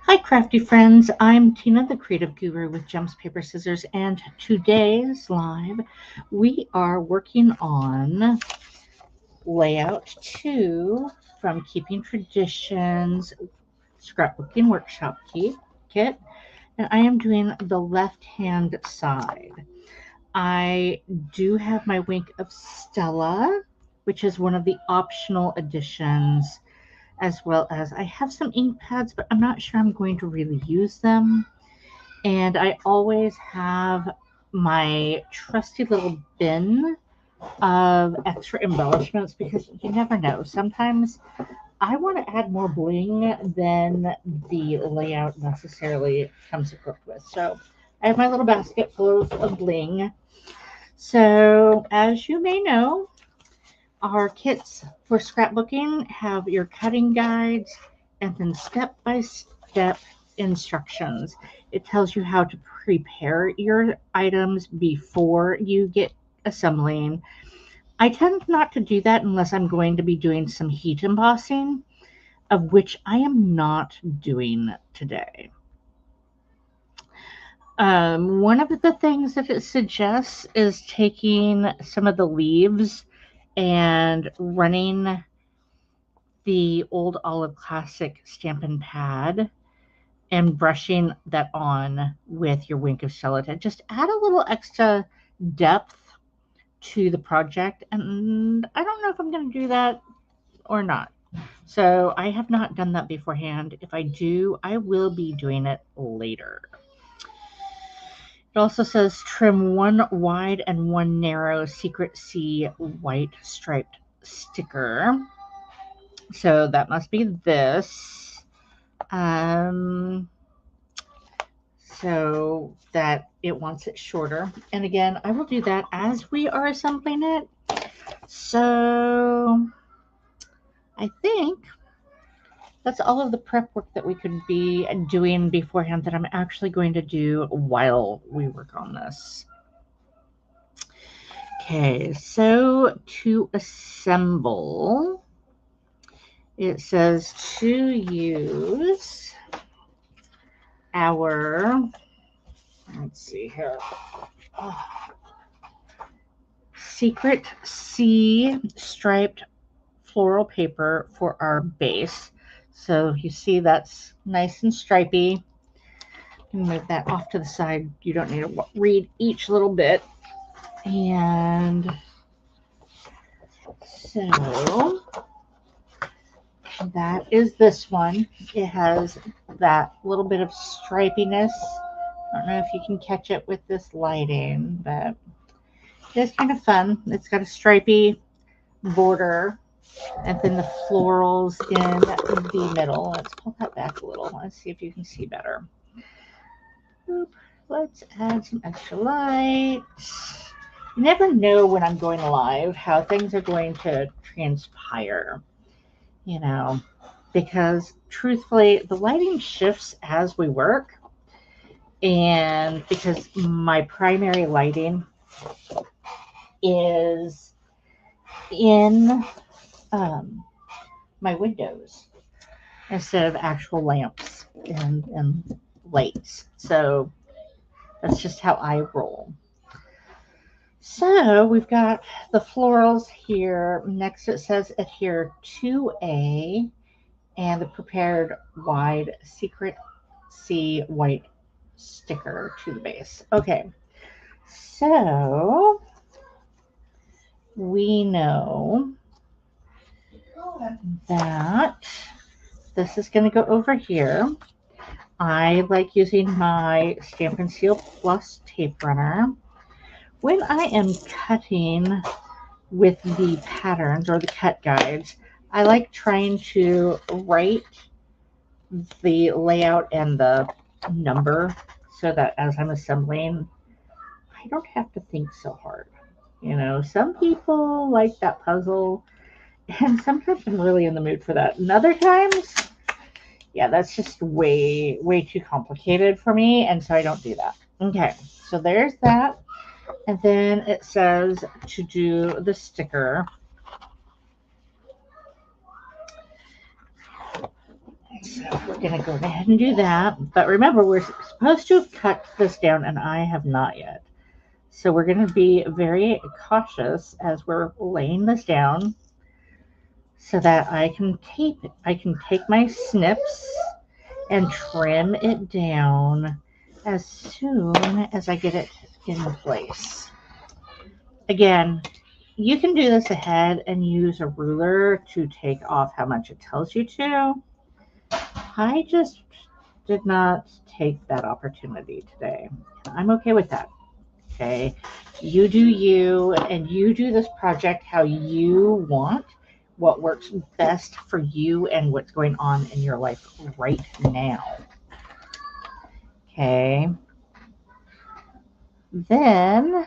Hi, crafty friends. I'm Tina, the creative guru with Gems, Paper, Scissors, and today's live, we are working on layout 2 from Keeping Traditions Scrapbooking Workshop Kit, and I am doing the left-hand side. I do have my Wink of Stella, which is one of the optional additions, as well as I have some ink pads, but I'm not sure I'm going to really use them. And I always have my trusty little bin of extra embellishments because you never know. Sometimes I want to add more bling than the layout necessarily comes equipped with. So I have my little basket full of bling. So as you may know, our kits for scrapbooking have your cutting guides and then step-by-step instructions. It tells you how to prepare your items before you get assembling. I tend not to do that unless I'm going to be doing some heat embossing, of which I am not doing today. One of the things that it suggests is taking some of the leaves and running the Old Olive Classic Stampin' Pad and brushing that on with your Wink of Gelatin. Just add a little extra depth to the project, and I don't know if I'm going to do that or not. So I have not done that beforehand. If I do, I will be doing it later. It also says trim one wide and one narrow Secret C white striped sticker. So that must be this. So that it wants it shorter. And again, I will do that as we are assembling it. So I think that's all of the prep work that we could be doing beforehand that I'm actually going to do while we work on this. Okay, so to assemble, it says to use our, let's see here, Secret C striped floral paper for our base. So you see that's nice and stripy. Move that off to the side. You don't need to read each little bit. And so that is this one. It has that little bit of stripiness. I don't know if you can catch it with this lighting, but it's kind of fun. It's got a stripy border and then the florals in the middle. Let's pull that back a little. Let's see if you can see better. Oop. Let's add some extra light. You never know when I'm going live how things are going to transpire, you know, because truthfully, the lighting shifts as we work. And because my primary lighting is in my windows instead of actual lamps and lights. So that's just how I roll. So we've got the florals here. Next it says adhere 2A and the prepared wide Secret C white sticker to the base. Okay, so we know that this is going to go over here. I like using my Stampin' Seal Plus tape runner. When I am cutting with the patterns or the cut guides, I like trying to write the layout and the number so that as I'm assembling, I don't have to think so hard. You know, some people like that puzzle, and sometimes I'm really in the mood for that. And other times, yeah, that's just way too complicated for me, and so I don't do that. Okay, so there's that. And then it says to do the sticker. So we're going to go ahead and do that. But remember, we're supposed to have cut this down, and I have not yet. So we're going to be very cautious as we're laying this down so that I can tape it. I can take my snips and trim it down as soon as I get it in place. Again, you can do this ahead and use a ruler to take off how much it tells you to. I just did not take that opportunity today. I'm okay with that. Okay, you do you, and you do this project how you want, what works best for you and what's going on in your life right now. Okay, then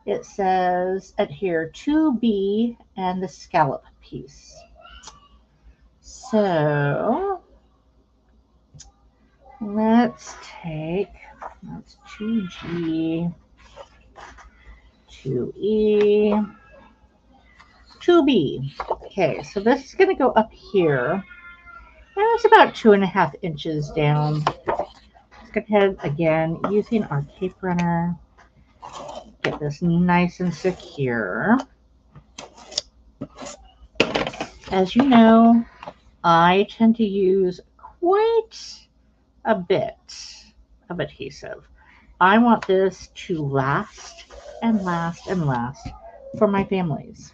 it says adhere to B and the scallop piece. So let's take, that's 2G, 2E, 2B. Okay, so this is going to go up here. And it's about 2.5 inches down. Let's go ahead again using our tape runner. Get this nice and secure. As you know, I tend to use quite a bit of adhesive. I want this to last and last and last for my families.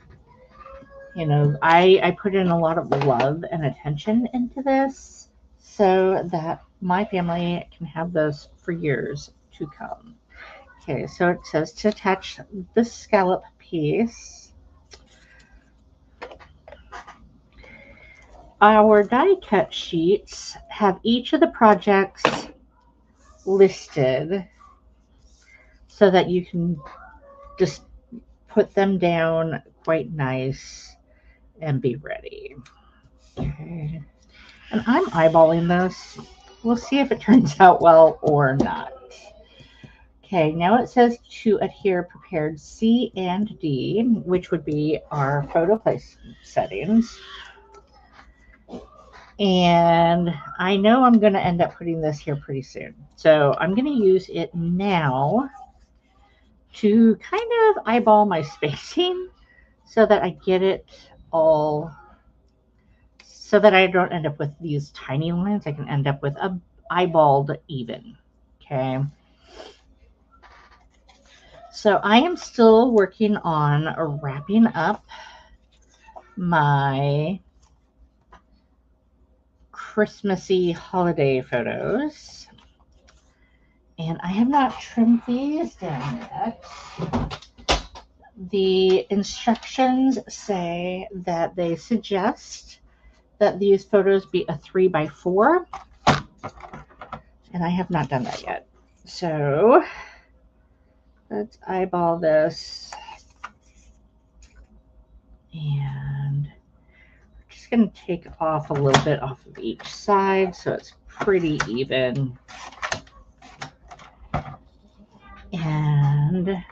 You know, I put in a lot of love and attention into this so that my family can have this for years to come. Okay, so it says to attach the scallop piece. Our die cut sheets have each of the projects listed so that you can just put them down quite nice and be ready. Okay. And I'm eyeballing this. We'll see if it turns out well or not. Okay, now it says to adhere prepared C and D, which would be our photo place settings. And I know I'm going to end up putting this here pretty soon. So I'm going to use it now to kind of eyeball my spacing so that I get it all, so that I don't end up with these tiny lines. I can end up with a eyeballed even. Okay. So I am still working on wrapping up my Christmassy holiday photos. And I have not trimmed these down yet. The instructions say that they suggest that these photos be a 3x4. And I have not done that yet. So let's eyeball this. And we're just going to take off a little bit off of each side so it's pretty even. And there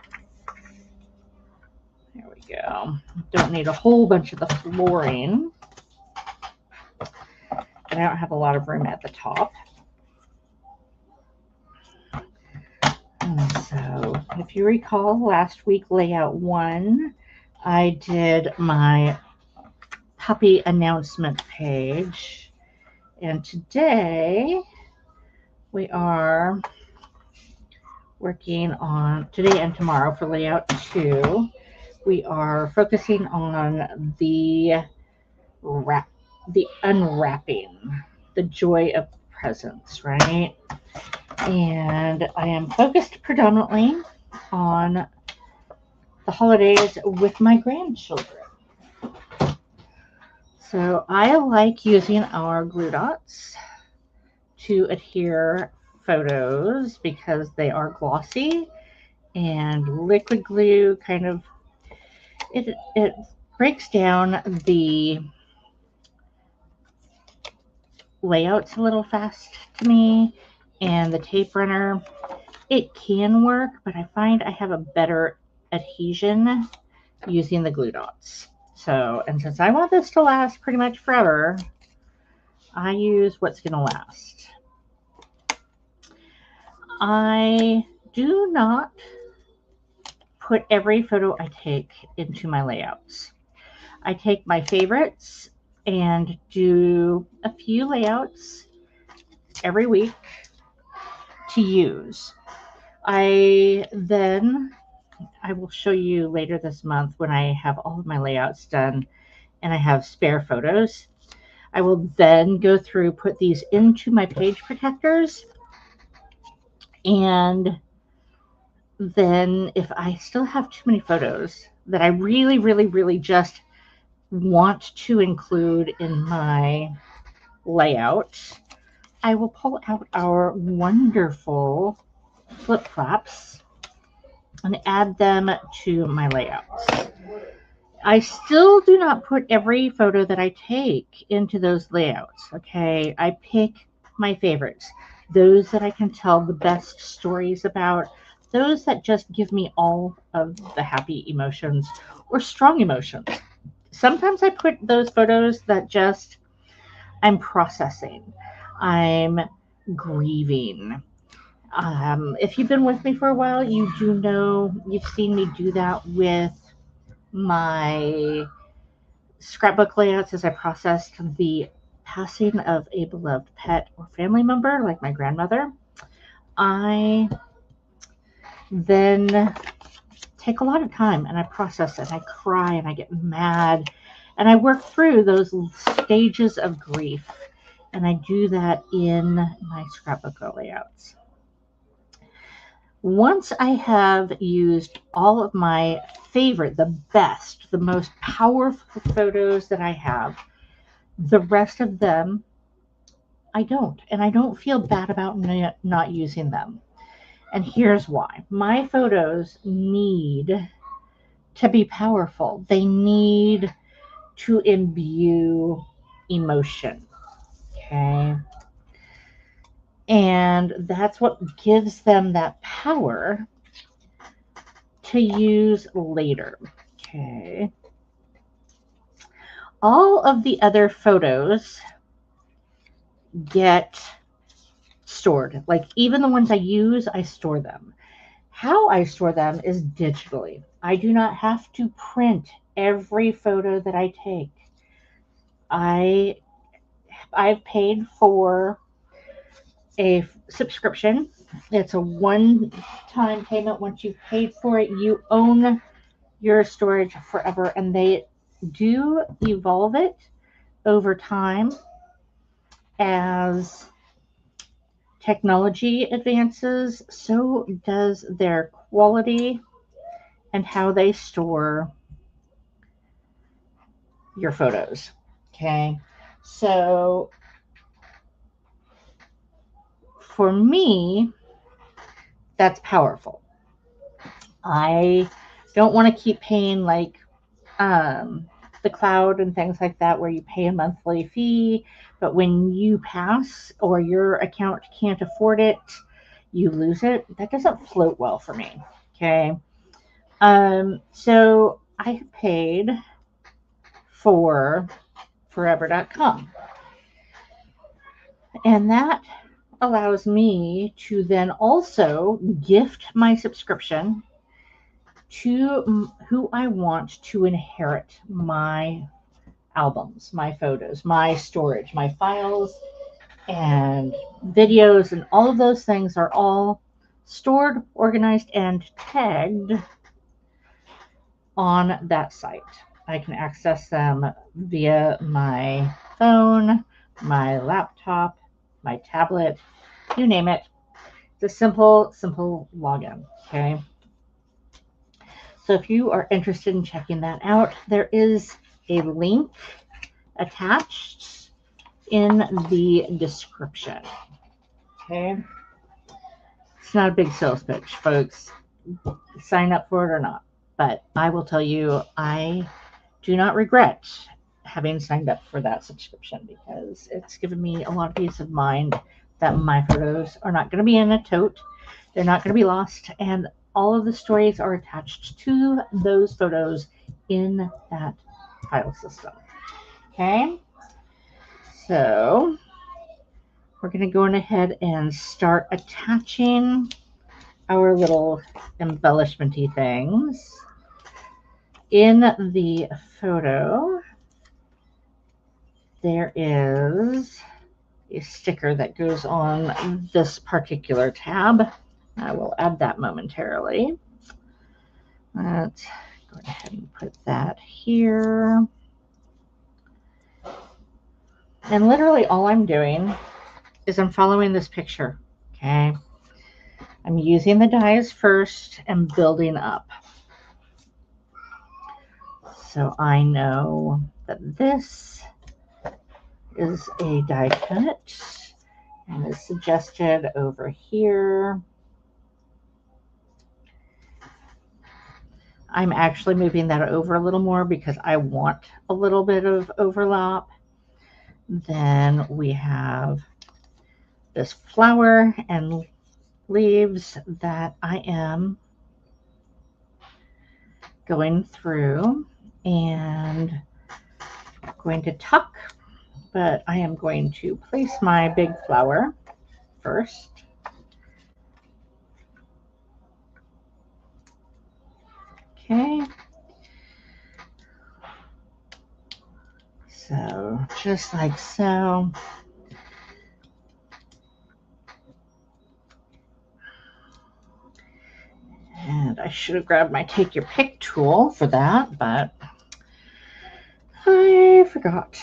we go. Don't need a whole bunch of the flooring. And I don't have a lot of room at the top. And so if you recall last week, layout 1, I did my puppy announcement page. And today we are working on, today and tomorrow for layout 2, we are focusing on the unwrapping, the joy of presents, right? And I am focused predominantly on the holidays with my grandchildren. So I like using our glue dots to adhere photos because they are glossy, and liquid glue kind of it breaks down the layouts a little fast to me. And the tape runner, it can work, but I find I have a better adhesion using the glue dots. So, and since I want this to last pretty much forever, I use what's going to last. I do not put every photo I take into my layouts. I take my favorites and do a few layouts every week to use. I will show you later this month when I have all of my layouts done and I have spare photos. I will then go through, put these into my page protectors, and then if I still have too many photos that I really, really, really just want to include in my layout, I will pull out our wonderful flip-flops and add them to my layouts. I still do not put every photo that I take into those layouts, okay? I pick my favorites, those that I can tell the best stories about, those that just give me all of the happy emotions or strong emotions. Sometimes I put those photos that just I'm processing, I'm grieving. If you've been with me for a while, you do know, you've seen me do that with my scrapbook layouts as I processed the passing of a beloved pet or family member, like my grandmother. I then take a lot of time and I process and I cry and I get mad and I work through those stages of grief. And I do that in my scrapbook layouts. Once I have used all of my favorite, the best, the most powerful photos that I have, the rest of them, I don't. And I don't feel bad about not using them. And here's why. My photos need to be powerful. They need to imbue emotion. Okay. And that's what gives them that power to use later. Okay. All of the other photos get stored. Like even the ones I use, I store them. How I store them is digitally. I do not have to print every photo that I take. I've paid for a subscription. It's a one-time payment. Once you've paid for it, you own your storage forever, and they do evolve it over time as technology advances. So does their quality and how they store your photos. Okay, so for me, that's powerful. I don't want to keep paying like the cloud and things like that where you pay a monthly fee, but when you pass or your account can't afford it, you lose it. That doesn't float well for me. Okay. So I have paid for forever.com. And that allows me to then also gift my subscription to who I want to inherit my albums, my photos, my storage, my files, and videos, and all of those things are all stored, organized, and tagged on that site. I can access them via my phone, my laptop, my tablet, you name it. It's a simple login, okay? So if you are interested in checking that out, there is a link attached in the description. Okay. It's not a big sales pitch, folks. Sign up for it or not. But I will tell you, I do not regret having signed up for that subscription because it's given me a lot of peace of mind that my photos are not going to be in a tote. They're not going to be lost. And all of the stories are attached to those photos in that file system. Okay. So we're going to go on ahead and start attaching our little embellishment-y things. In the photo, there is a sticker that goes on this particular tab. I will add that momentarily. Let's go ahead and put that here. And literally all I'm doing is I'm following this picture, okay? I'm using the dies first and building up. So I know that this is a die cut and is suggested over here. I'm actually moving that over a little more because I want a little bit of overlap. Then we have this flower and leaves that I am going through and going to tuck, but I am going to place my big flower first. Okay. So just like so. And I should have grabbed my take your pick tool for that, but I forgot.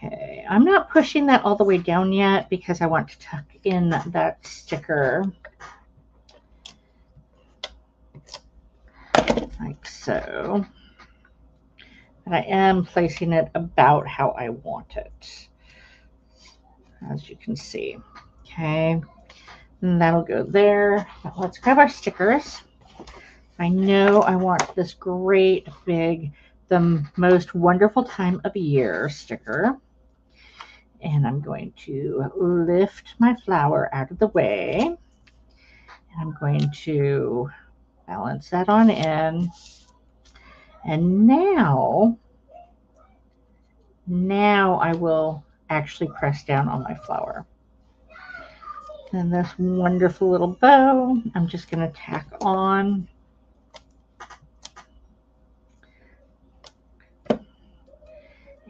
Okay, I'm not pushing that all the way down yet because I want to tuck in that sticker like so. And I am placing it about how I want it, as you can see. Okay, and that'll go there. Now let's grab our stickers. I know I want this great big, the most wonderful time of year sticker. And I'm going to lift my flower out of the way. And I'm going to balance that on in. And now I will actually press down on my flower. And this wonderful little bow, I'm just going to tack on.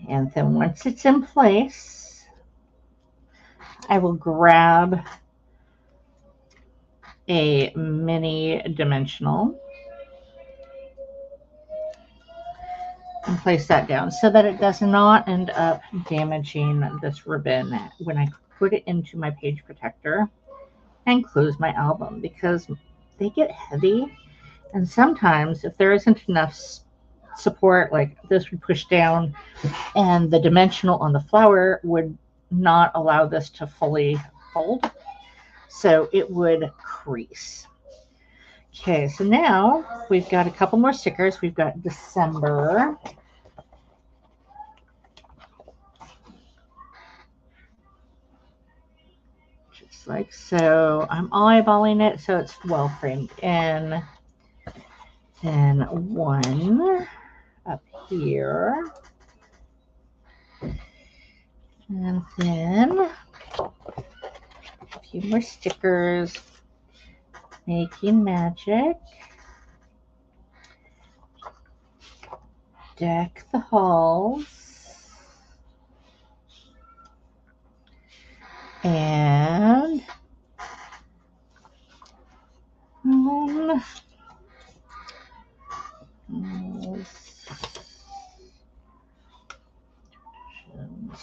And then once it's in place, I will grab a mini dimensional and place that down so that it does not end up damaging this ribbon when I put it into my page protector and close my album, because they get heavy, and sometimes if there isn't enough support, like this would push down and the dimensional on the flower would not allow this to fully fold, so it would crease. Okay, so now we've got a couple more stickers. We've got December. Just like so. I'm eyeballing it so it's well framed in. Then one up here. And then a few more stickers. Making Magic. Deck the Halls. And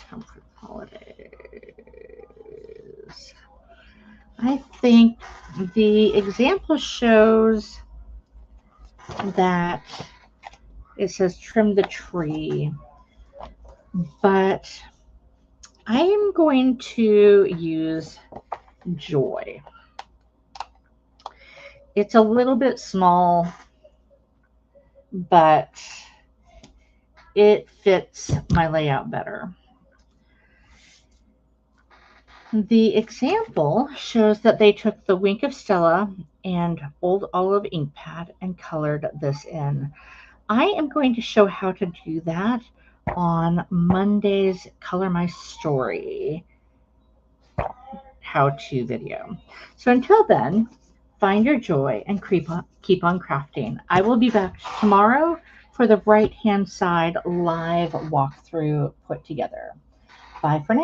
Comfort Holidays. I think the example shows that it says trim the tree, but I am going to use Joy. It's a little bit small, but it fits my layout better. The example shows that they took the Wink of Stella and Old Olive ink pad and colored this in. I am going to show how to do that on Monday's Color My Story how-to video. So until then, find your joy and keep on crafting. I will be back tomorrow for the right-hand side live walkthrough put together. Bye for now.